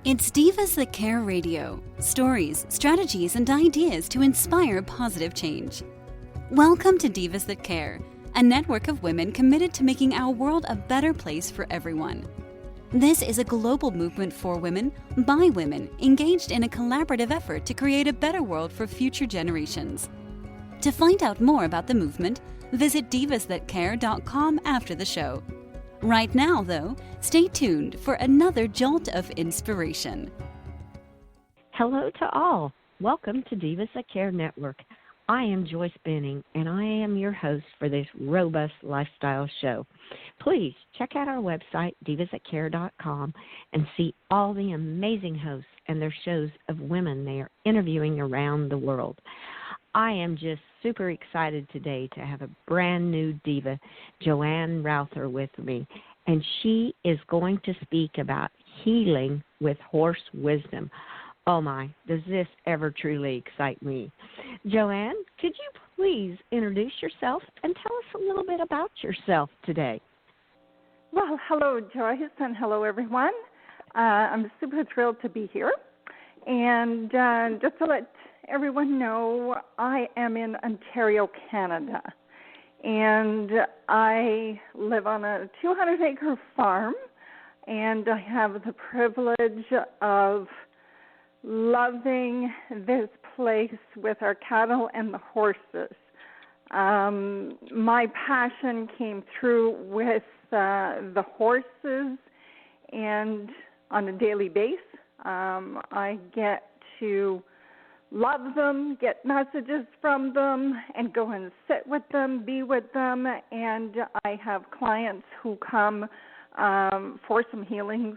It's Divas That Care Radio. Stories, strategies, and ideas to inspire positive change. Welcome to Divas That Care, a network of women committed to making our world a better place for everyone. This is a global movement for women, by women, engaged in a collaborative effort to create a better world for future generations. To find out more about the movement, visit divasthatcare.com after the show. Right now, though, stay tuned for another jolt of inspiration. Hello to all. Welcome to Divas That Care Network. I am Joyce Benning, and I am your host for this robust lifestyle show. Please check out our website, divasthatcare.com, and see all the amazing hosts and their shows of women they are interviewing around the world. I am just super excited today to have a brand new diva, Joanne Routher, with me, and she is going to speak about healing with horse wisdom. Oh my, does this ever truly excite me. Joanne, could you please introduce yourself and tell us a little bit about yourself today? Well, hello, Joyce, and hello, everyone. I'm super thrilled to be here. And just to let everyone know, I am in Ontario, Canada. And I live on a 200-acre farm, and I have the privilege of loving this place with our cattle and the horses. My passion came through with the horses, and on a daily basis, I get to love them, get messages from them, and go and sit with them, be with them. And I have clients who come for some healing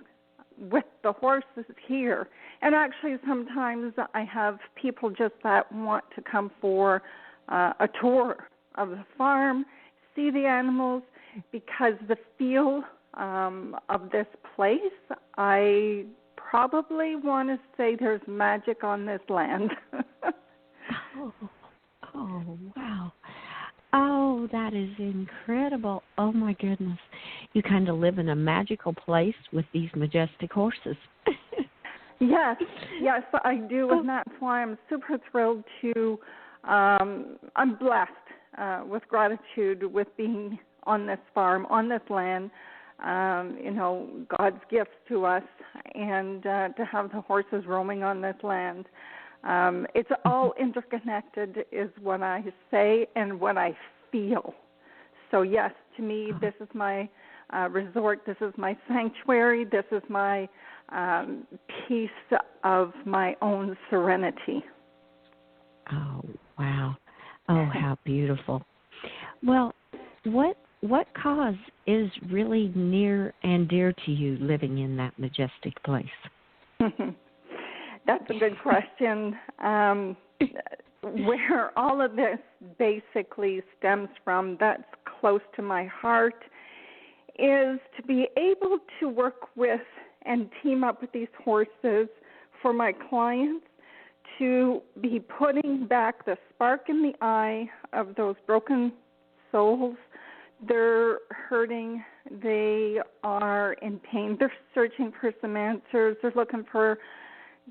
with the horses here. And actually, sometimes I have people just that want to come for a tour of the farm, see the animals, because the feel of this place, I probably want to say there's magic on this land. Oh, wow. Oh, that is incredible. Oh, my goodness. You kind of live in a magical place with these majestic horses. Yes, I do, and that's why I'm super thrilled to, I'm blessed with gratitude with being on this farm, on this land, God's gifts to us, and to have the horses roaming on this land. It's all interconnected is what I say and what I feel. So, yes, to me, this is my resort, this is my sanctuary, this is my piece of my own serenity. Oh, wow. Oh, how beautiful. Well, what cause is really near and dear to you living in that majestic place? That's a good question. Where all of this basically stems from, that's close to my heart, is to be able to work with and team up with these horses for my clients, to be putting back the spark in the eye of those broken souls. They're hurting. They are in pain. They're searching for some answers. They're looking for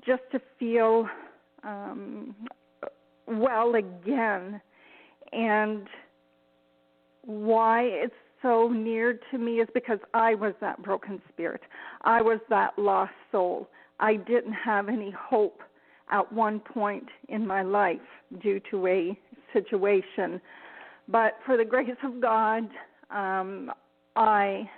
just to feel well again. And why it's so near to me is because I was that broken spirit. I was that lost soul. I didn't have any hope at one point in my life due to a situation. But for the grace of God, I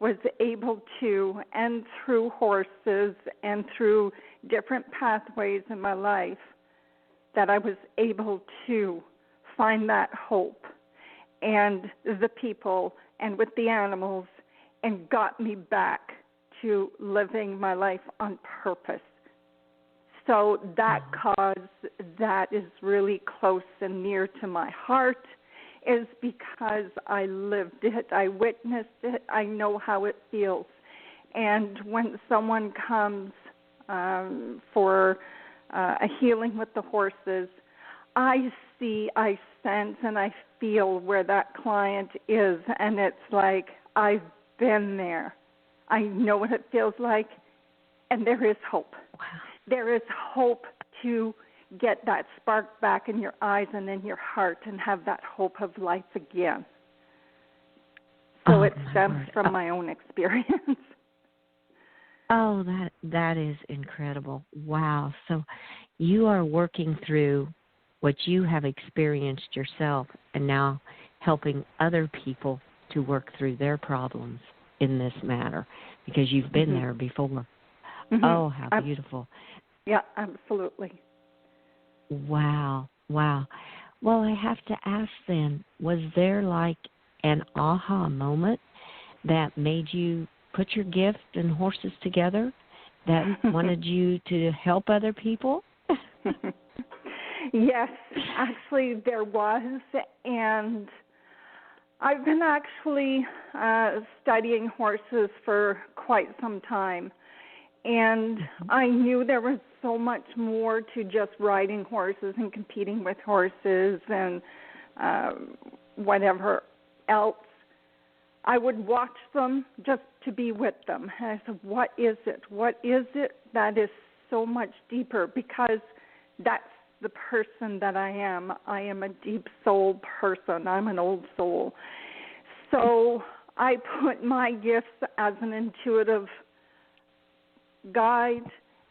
was able to, and through horses and through different pathways in my life, that I was able to find that hope and the people and with the animals, and got me back to living my life on purpose. So that cause that is really close and near to my heart is because I lived it, I witnessed it, I know how it feels. And when someone comes for a healing with the horses, I see, I sense, and I feel where that client is, and it's like I've been there. I know what it feels like, And there is hope. Wow. There is hope to get that spark back in your eyes and in your heart and have that hope of life again. So it stems from my own experience. Oh, that is incredible. Wow. So you are working through what you have experienced yourself and now helping other people to work through their problems in this matter because you've been there before. Oh, how beautiful. Yeah, absolutely. Wow. Well, I have to ask then, was there like an aha moment that made you put your gift and horses together, that wanted you to help other people? Yes, actually there was, and I've been actually studying horses for quite some time, and I knew there was so much more to just riding horses and competing with horses and whatever else. I would watch them just to be with them. And I said, what is it? What is it that is so much deeper? Because that's the person that I am. I am a deep soul person. I'm an old soul. So I put my gifts as an intuitive guide,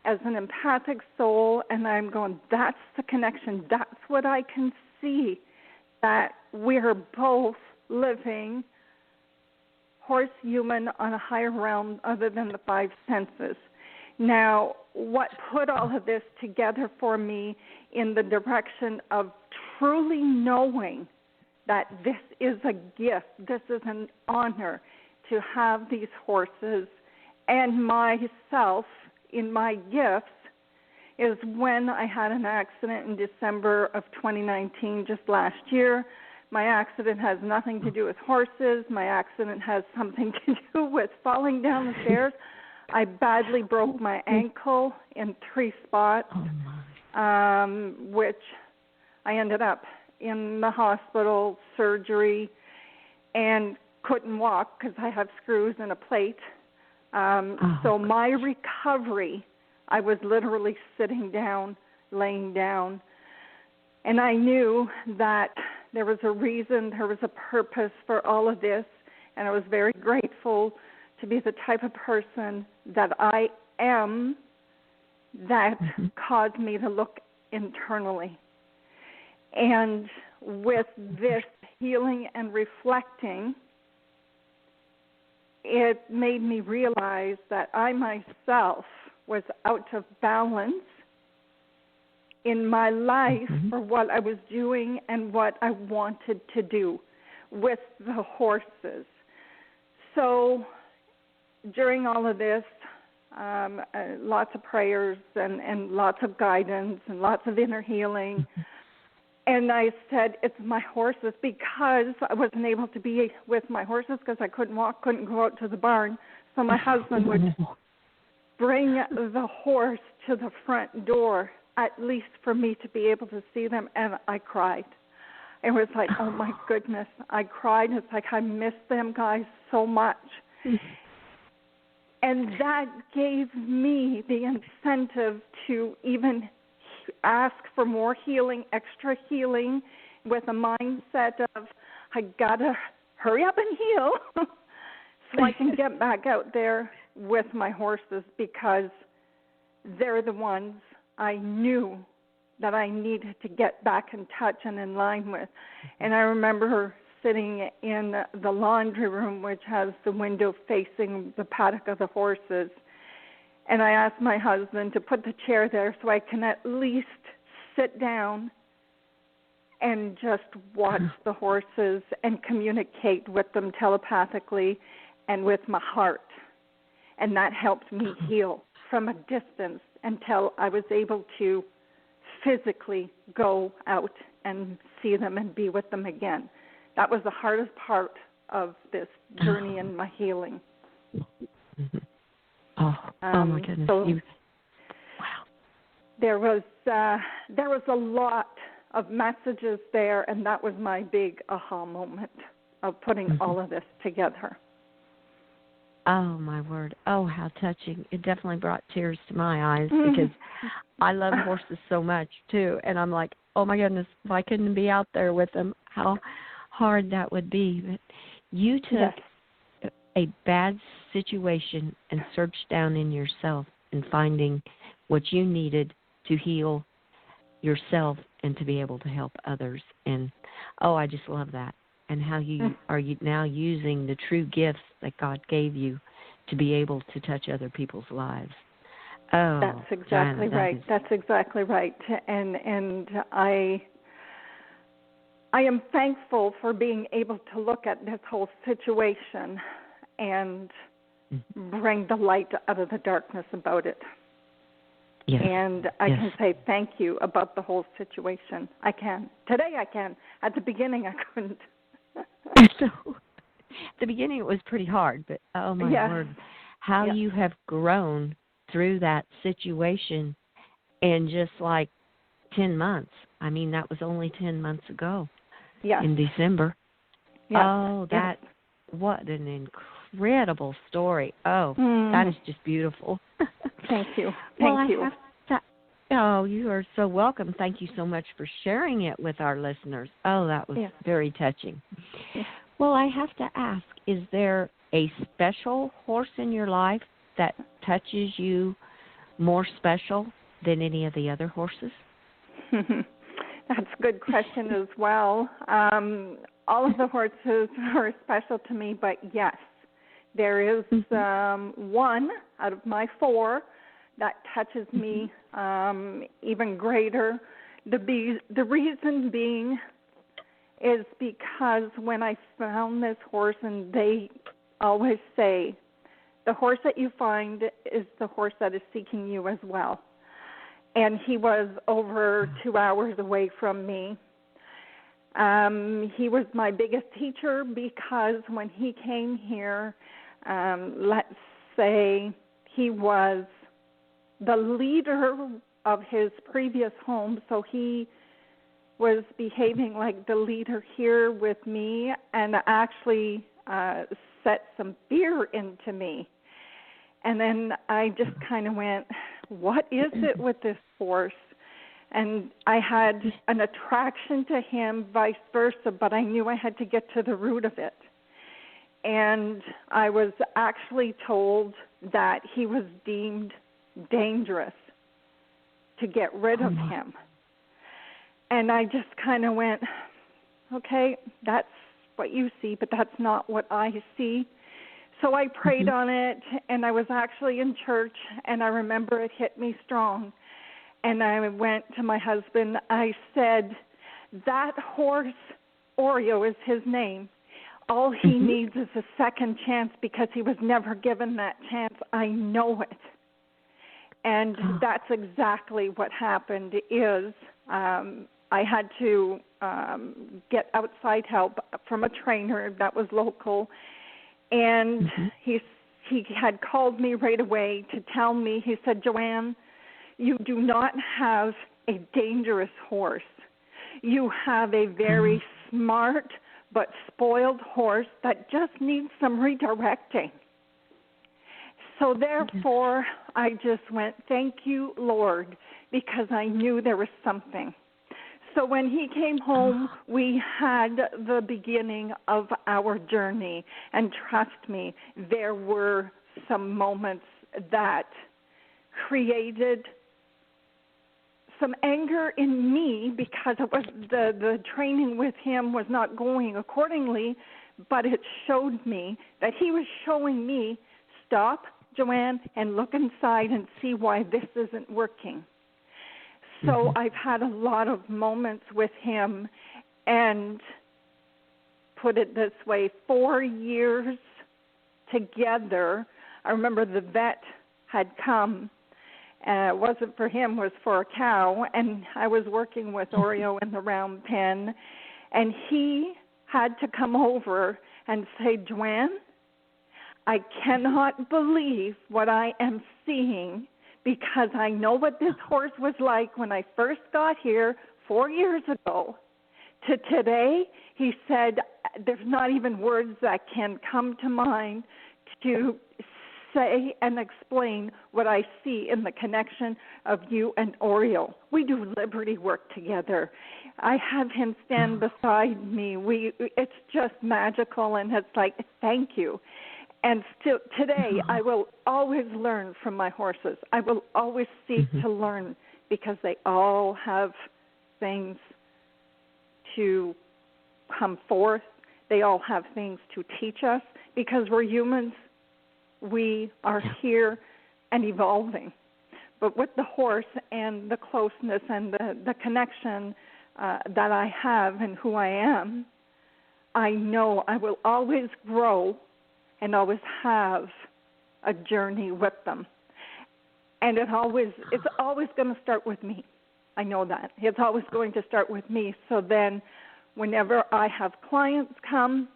as an empathic soul, and I'm going, that's the connection. That's what I can see, that we're both living horse human on a higher realm other than the five senses. Now, what put all of this together for me in the direction of truly knowing that this is a gift, this is an honor to have these horses and myself in my gifts, is when I had an accident in December of 2019, just last year. My accident has nothing to do with horses. My accident has something to do with falling down the stairs. I badly broke my ankle in 3 spots, which I ended up in the hospital, surgery, and couldn't walk because I have screws and a plate. So my recovery, I was literally sitting down, laying down, and I knew that there was a reason, there was a purpose for all of this, and I was very grateful to be the type of person that I am that caused me to look internally. And with this healing and reflecting, it made me realize that I myself was out of balance in my life for what I was doing and what I wanted to do with the horses. So during all of this, lots of prayers and lots of guidance and lots of inner healing. And I said, it's my horses, because I wasn't able to be with my horses because I couldn't walk, couldn't go out to the barn. So my husband would bring the horse to the front door, at least for me to be able to see them, and I cried. It was like, oh my goodness, I cried. It's like, I miss them guys so much. And that gave me the incentive to even ask for more healing, extra healing, with a mindset of, I gotta hurry up and heal so I can get back out there with my horses, because they're the ones I knew that I needed to get back in touch and in line with. And I remember sitting in the laundry room, which has the window facing the paddock of the horses, and I asked my husband to put the chair there so I can at least sit down and just watch the horses and communicate with them telepathically and with my heart. And that helped me heal from a distance until I was able to physically go out and see them and be with them again. That was the hardest part of this journey in my healing. Oh my goodness! So wow. There was a lot of messages there, and that was my big aha moment of putting all of this together. Oh, my word. Oh, how touching. It definitely brought tears to my eyes because I love horses so much, too. And I'm like, oh, my goodness, if I couldn't be out there with them, how hard that would be. But you took a bad situation and searched down in yourself and finding what you needed to heal yourself and to be able to help others. And, oh, I just love that. And how you are now using the true gifts that God gave you to be able to touch other people's lives. Oh, that's exactly Diana, right. That's exactly right. And I am thankful for being able to look at this whole situation and bring the light out of the darkness about it. Yes. And I can say thank you about the whole situation. I can. Today I can. At the beginning I couldn't. So, at the beginning it was pretty hard, but oh my word, how you have grown through that situation in just like 10 months. I mean, that was only 10 months ago in December. Yes. Oh, what an incredible story. Oh, that is just beautiful. Thank you. Thank you. Oh, you are so welcome. Thank you so much for sharing it with our listeners. Oh, that was very touching. Yeah. Well, I have to ask, is there a special horse in your life that touches you more special than any of the other horses? That's a good question as well. All of the horses are special to me, but yes, there is one out of my 4 that touches me even greater. The reason being is because when I found this horse, and they always say, the horse that you find is the horse that is seeking you as well. And he was over 2 hours away from me. He was my biggest teacher because when he came here, let's say he was the leader of his previous home, so he was behaving like the leader here with me and actually set some fear into me. And then I just kind of went, what is it with this horse? And I had an attraction to him, vice versa, but I knew I had to get to the root of it. And I was actually told that he was deemed dangerous to get rid of him. And I just kind of went, okay, that's what you see, but that's not what I see. So I prayed on it, and I was actually in church, and I remember it hit me strong. And I went to my husband. I said, that horse, Oreo is his name. All he needs is a second chance because he was never given that chance. I know it. And that's exactly what happened is I had to get outside help from a trainer that was local. And he had called me right away to tell me, he said, Joanne, you do not have a dangerous horse. You have a very smart but spoiled horse that just needs some redirecting. So therefore, I just went, thank you, Lord, because I knew there was something. So when he came home, we had the beginning of our journey. And trust me, there were some moments that created some anger in me because it was the training with him was not going accordingly, but it showed me that he was showing me, stop, Joanne, and look inside and see why this isn't working. So I've had a lot of moments with him, and put it this way, 4 years together. I remember the vet had come. It wasn't for him, it was for a cow, and I was working with Oreo in the round pen, and he had to come over and say, Joanne, I cannot believe what I am seeing because I know what this horse was like when I first got here 4 years ago to today. He said, there's not even words that can come to mind to say and explain what I see in the connection of you and Oreo. We do Liberty work together. I have him stand beside me. It's just magical, and it's like, thank you. And still today, I will always learn from my horses. I will always seek to learn, because they all have things to come forth. They all have things to teach us, because we're humans. We are here and evolving. But with the horse and the closeness and the connection that I have and who I am, I know I will always grow and always have a journey with them. And it's always going to start with me. I know that. It's always going to start with me. So then whenever I have clients come,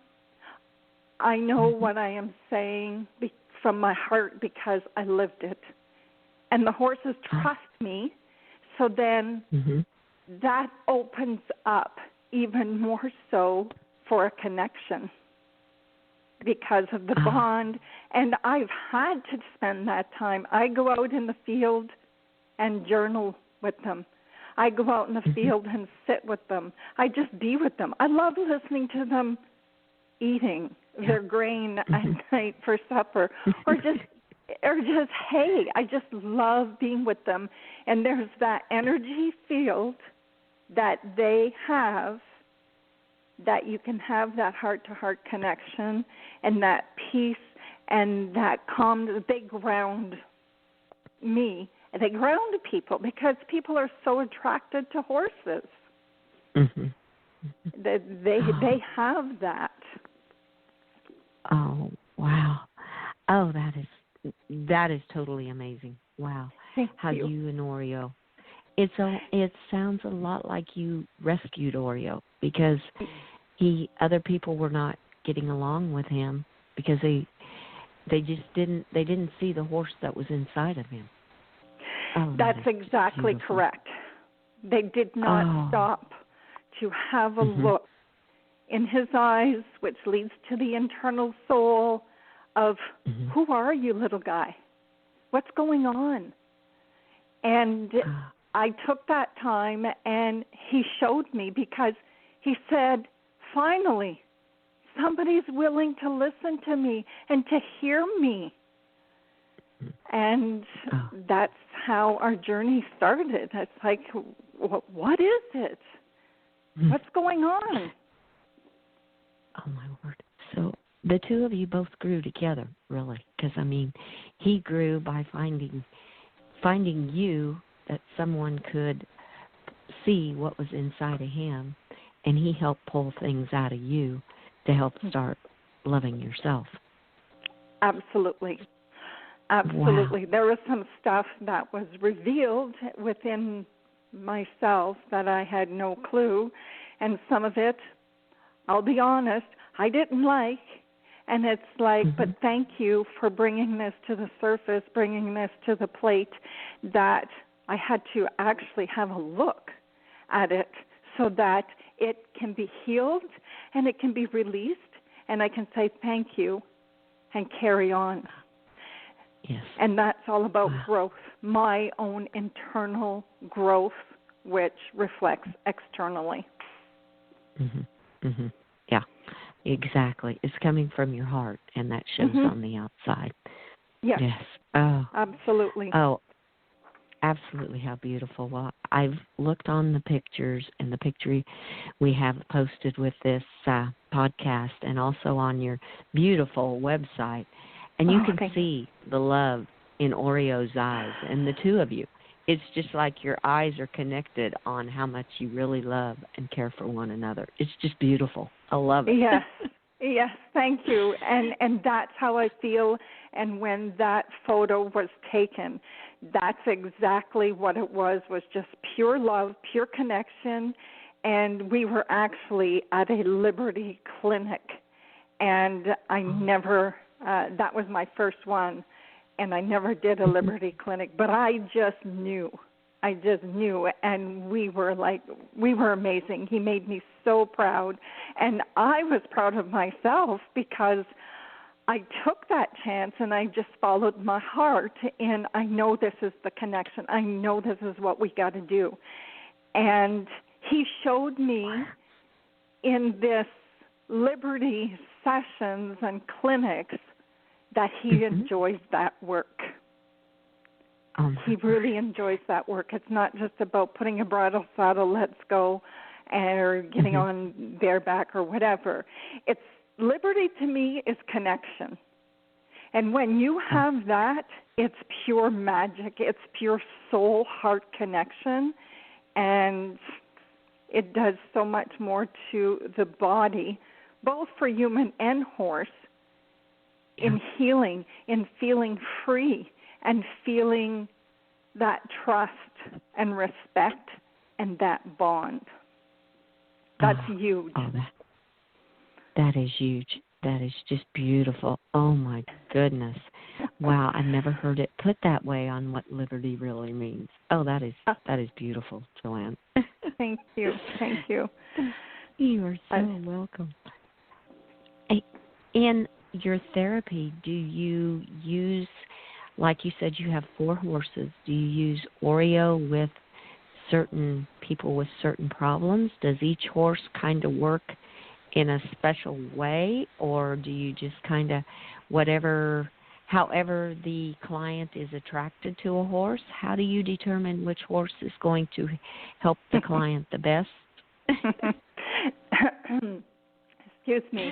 I know what I am saying from my heart, because I lived it. And the horses trust me, so then that opens up even more so for a connection because of the bond. And I've had to spend that time. I go out in the field and journal with them. I go out in the field and sit with them. I just be with them. I love listening to them eating their grain at night for supper, or just hey, I just love being with them. And there's that energy field that they have, that you can have that heart-to-heart connection and that peace and that calm. They ground me. They ground people, because people are so attracted to horses. They have that. Oh, wow. Oh, that is totally amazing. Wow. Thank How you. You and Oreo. It sounds a lot like you rescued Oreo, because other people were not getting along with him because they didn't see the horse that was inside of him. Oh, that's exactly beautiful. Correct. They did not stop to have a look in his eyes, which leads to the internal soul of, who are you, little guy? What's going on? And I took that time, and he showed me, because he said, finally, somebody's willing to listen to me and to hear me. And that's how our journey started. It's like, what is it? What's going on? Oh, my word. So the two of you both grew together, really, because, I mean, he grew by finding you, that someone could see what was inside of him, and he helped pull things out of you to help start loving yourself. Absolutely. Absolutely. Wow. There was some stuff that was revealed within myself that I had no clue, and some of it, I'll be honest, I didn't like. And it's like, but thank you for bringing this to the surface, bringing this to the plate, that I had to actually have a look at it so that it can be healed and it can be released, and I can say thank you and carry on. Yes. And that's all about growth, my own internal growth, which reflects externally. Yeah, exactly. It's coming from your heart, and that shows on the outside. Yes. Oh, absolutely. Oh, absolutely. How beautiful. Well, I've looked on the pictures, and the picture we have posted with this podcast, and also on your beautiful website. And you can see the love in Oreo's eyes, and the two of you. It's just like your eyes are connected on how much you really love and care for one another. It's just beautiful. I love it. Yes, thank you. And that's how I feel. And when that photo was taken, that's exactly what it was just pure love, pure connection. And we were actually at a Liberty clinic, and I never... that was my first one, and I never did a Liberty clinic, but I just knew, and we were amazing. He made me so proud, and I was proud of myself, because I took that chance and I just followed my heart, and I know this is the connection. I know this is what we got to do. And he showed me in this Liberty sessions and clinics that he enjoys that work. He really enjoys that work. It's not just about putting a bridle saddle, let's go, or getting on bareback or whatever. It's Liberty to me is connection. And when you have that, it's pure magic. It's pure soul-heart connection. And it does so much more to the body, both for human and horse, in healing, in feeling free, and feeling that trust and respect and that bond. That's huge. That is huge. That is just beautiful. Oh, my goodness. Wow, I've never heard it put that way on what liberty really means. Oh, that is beautiful, Joanne. Thank you. Thank you. You are so welcome. In your therapy, do you use, like you said, you have 4 horses. Do you use Oreo with certain people with certain problems? Does each horse kind of work in a special way, or do you just kind of however the client is attracted to a horse? How do you determine which horse is going to help the client the best? Excuse me.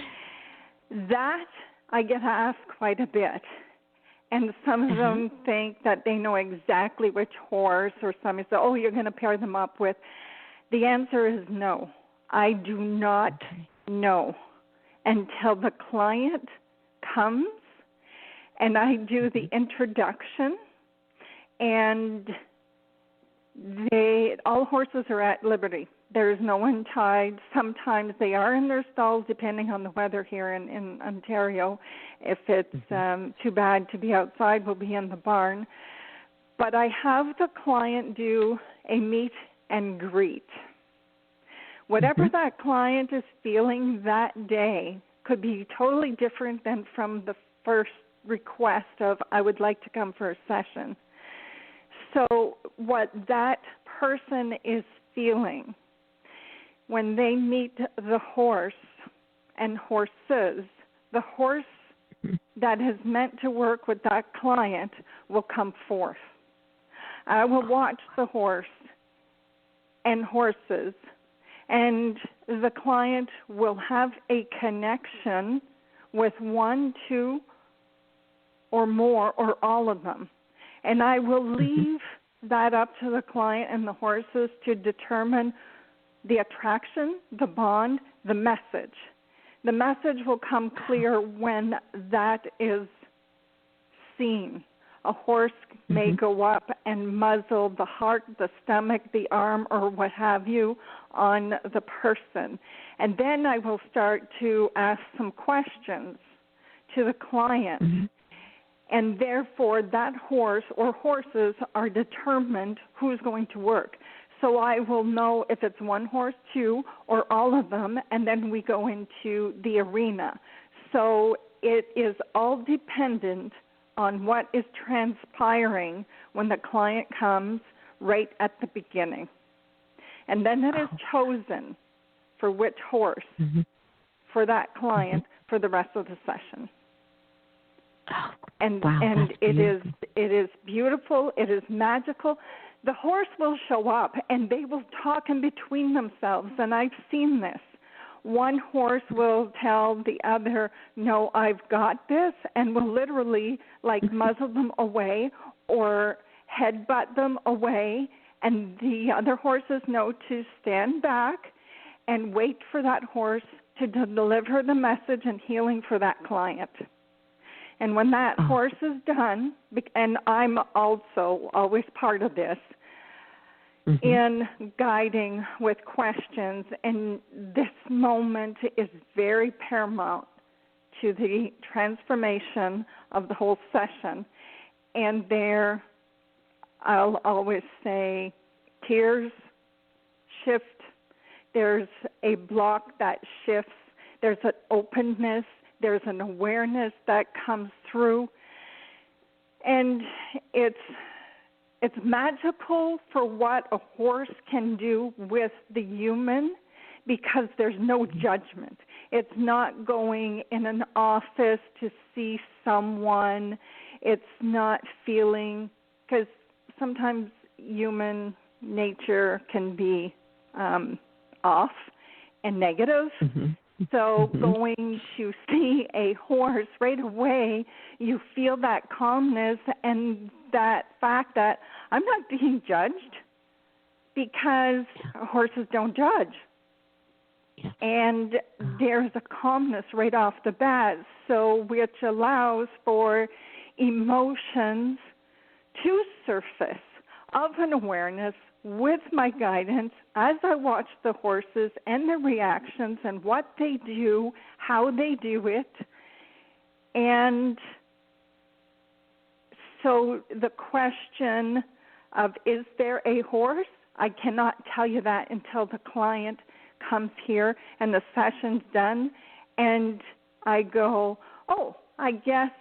That I get asked quite a bit. And some of them think that they know exactly which horse, or some say, oh, you're going to pair them up with. The answer is no. I do not know until the client comes and I do the introduction, and all horses are at liberty. There is no one tied. Sometimes they are in their stalls, depending on the weather here in Ontario. If it's too bad to be outside, we'll be in the barn. But I have the client do a meet and greet. Whatever that client is feeling that day could be totally different than from the first request of, I would like to come for a session. So what that person is feeling when they meet the horse and horses, the horse that is meant to work with that client will come forth. I will watch the horse and horses, and the client will have a connection with 1, 2, or more, or all of them. And I will leave that up to the client and the horses to determine the attraction, the bond, the message. The message will come clear when that is seen. A horse may go up and muzzle the heart, the stomach, the arm, or what have you on the person. And then I will start to ask some questions to the client. And therefore, that horse or horses are determined who's going to work. So I will know if it's 1 horse, 2, or all of them, and then we go into the arena. So it is all dependent on what is transpiring when the client comes right at the beginning. And then it is chosen for which horse for that client for the rest of the session. And it is beautiful. It is magical. The horse will show up, and they will talk in between themselves, and I've seen this. One horse will tell the other, no, I've got this, and will literally, muzzle them away or headbutt them away, and the other horses know to stand back and wait for that horse to deliver the message and healing for that client. And when that horse is done, and I'm also always part of this, in guiding with questions, and this moment is very paramount to the transformation of the whole session. And there, I'll always say, tears shift. There's a block that shifts. There's an openness. There's an awareness that comes through, and it's magical for what a horse can do with the human, because there's no judgment. It's not going in an office to see someone. It's not feeling, because sometimes human nature can be off and negative. Mm-hmm. So going to see a horse, right away, you feel that calmness and that fact that I'm not being judged, because horses don't judge. Yeah. And there's a calmness right off the bat, so which allows for emotions to surface of an awareness with my guidance as I watch the horses and their reactions and what they do, how they do it. And so the question of, is there a horse? I cannot tell you that until the client comes here and the session's done, and I go, oh, I guess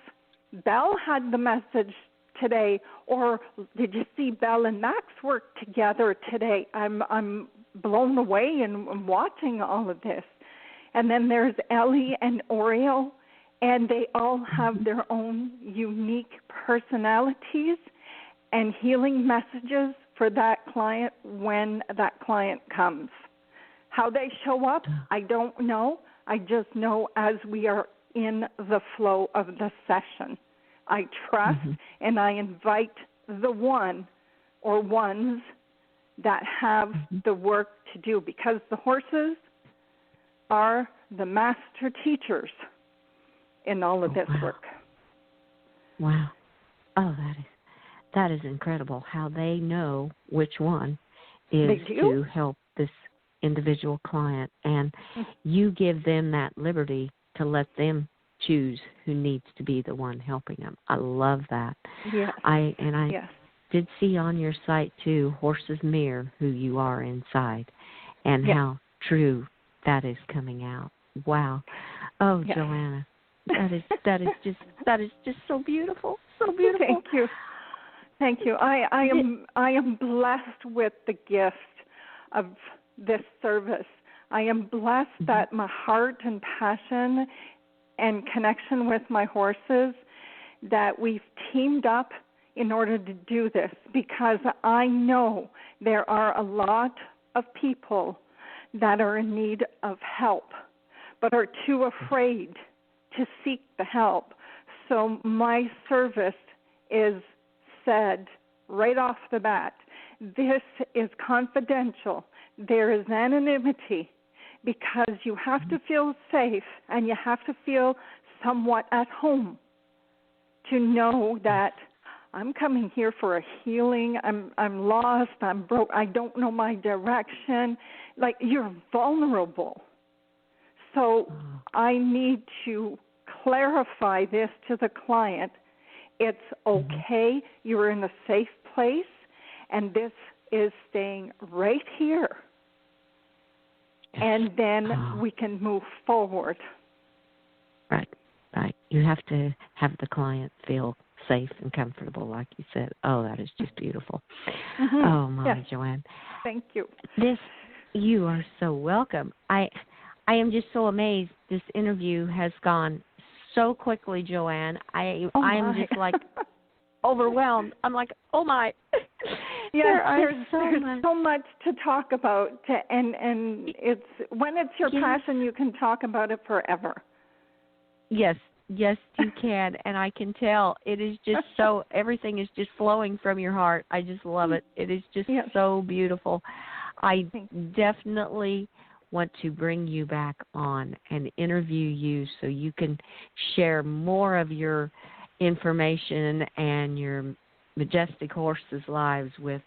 Belle had the message today, or did you see Belle and Max work together today? I'm blown away and watching all of this. And then there's Ellie and Oriole, and they all have their own unique personalities and healing messages for that client when that client comes. How they show up, I don't know. I just know as we are in the flow of the session. I trust and I invite the one or ones that have the work to do, because the horses are the master teachers in all of this work. Wow. Oh, that is incredible how they know which one is to help this individual client, and you give them that liberty to let them choose who needs to be the one helping them. I love that. Yes. I did see on your site too, horses mirror who you are inside, and how true that is coming out. Wow. Oh, Joanna, that is just so beautiful, so beautiful. Thank you. I am blessed with the gift of this service. I am blessed that my heart and passion and connection with my horses, that we've teamed up in order to do this, because I know there are a lot of people that are in need of help but are too afraid to seek the help. So my service is said right off the bat, this is confidential. There is anonymity, because you have to feel safe and you have to feel somewhat at home to know that I'm coming here for a healing. I'm lost. I'm broke. I don't know my direction. Like, you're vulnerable. So I need to clarify this to the client. It's okay. You're in a safe place, and this is staying right here. And then we can move forward. Right. You have to have the client feel safe and comfortable, like you said. Oh, that is just beautiful. Oh, my, Joanne. Thank you. You are so welcome. I am just so amazed. This interview has gone so quickly, Joanne. I am just like overwhelmed. I'm like, oh my. There's so much to talk about, and it's when it's your passion, you can talk about it forever. Yes, you can, and I can tell. It is just so, everything is just flowing from your heart. I just love it. It is just so beautiful. I definitely want to bring you back on and interview you so you can share more of your information and your majestic horses' lives with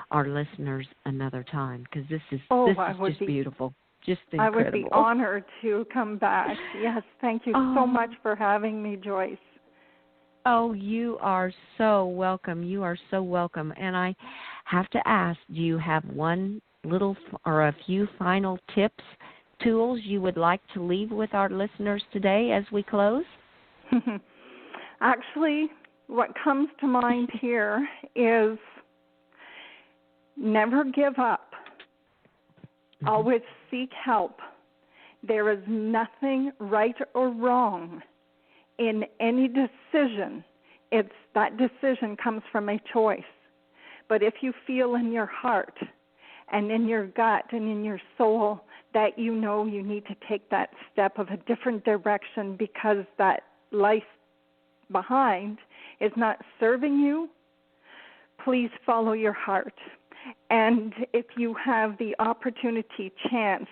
our listeners another time, because this is just beautiful, just incredible. I would be honored to come back. Yes, thank you so much for having me, Joyce. Oh, you are so welcome. You are so welcome. And I have to ask, do you have one little or a few final tips tools you would like to leave with our listeners today as we close? Actually, what comes to mind here is never give up. Always seek help. There is nothing right or wrong in any decision. It's that decision comes from a choice. But if you feel in your heart and in your gut and in your soul that you know you need to take that step of a different direction because that life behind is not serving you, please follow your heart. And if you have the opportunity, chance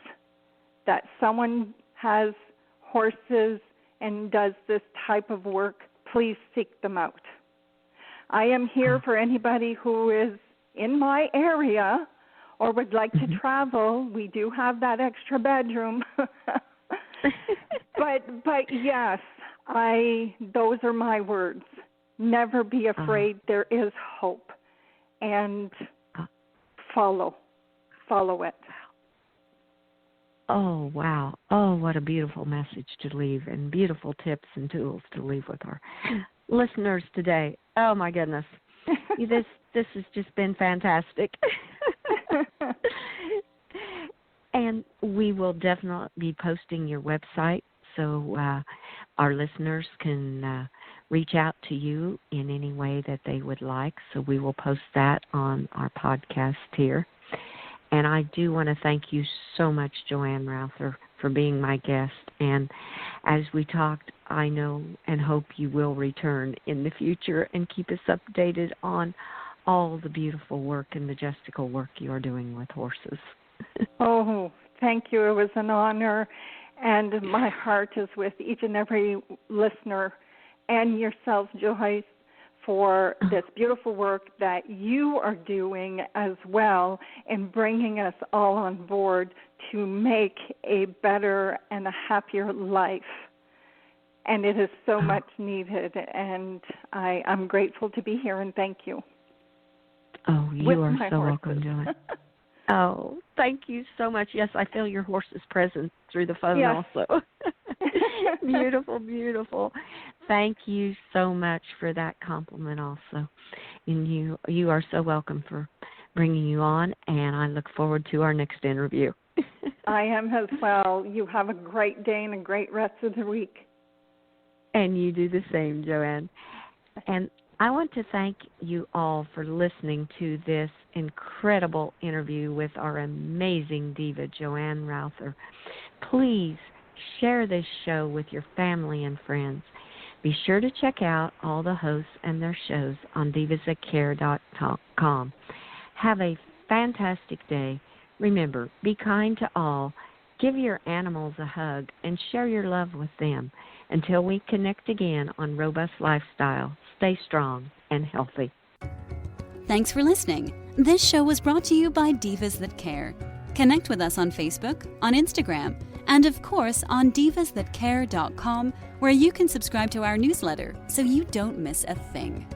that someone has horses and does this type of work, please seek them out. I am here for anybody who is in my area or would like to travel. We do have that extra bedroom. But yes, those are my words. Never be afraid. There is hope. And follow it. Oh, wow. Oh, what a beautiful message to leave, and beautiful tips and tools to leave with our listeners today. Oh, my goodness. This has just been fantastic. And we will definitely be posting your website so our listeners can reach out to you in any way that they would like. So we will post that on our podcast here. And I do want to thank you so much, Joanne Rowther, for being my guest. And as we talked, I know and hope you will return in the future and keep us updated on all the beautiful work and majestical work you are doing with horses. Oh, thank you. It was an honor. And my heart is with each and every listener and yourself, Joyce, for this beautiful work that you are doing as well in bringing us all on board to make a better and a happier life. And it is so much needed, and I'm grateful to be here, and thank you. Oh, you are so horses. welcome, Joanne. Oh, thank you so much. Yes, I feel your horse's presence through the phone also. Beautiful, beautiful. Thank you so much for that compliment also. And you are so welcome for bringing you on, and I look forward to our next interview. I am as well. You have a great day and a great rest of the week. And you do the same, Joanne. And I want to thank you all for listening to this incredible interview with our amazing diva, Joanne Rowther. Please share this show with your family and friends. Be sure to check out all the hosts and their shows on divasthatcare.com. Have a fantastic day. Remember, be kind to all. Give your animals a hug and share your love with them. Until we connect again on Robust Lifestyle, stay strong and healthy. Thanks for listening. This show was brought to you by Divas That Care. Connect with us on Facebook, on Instagram, and of course on divasthatcare.com, where you can subscribe to our newsletter so you don't miss a thing.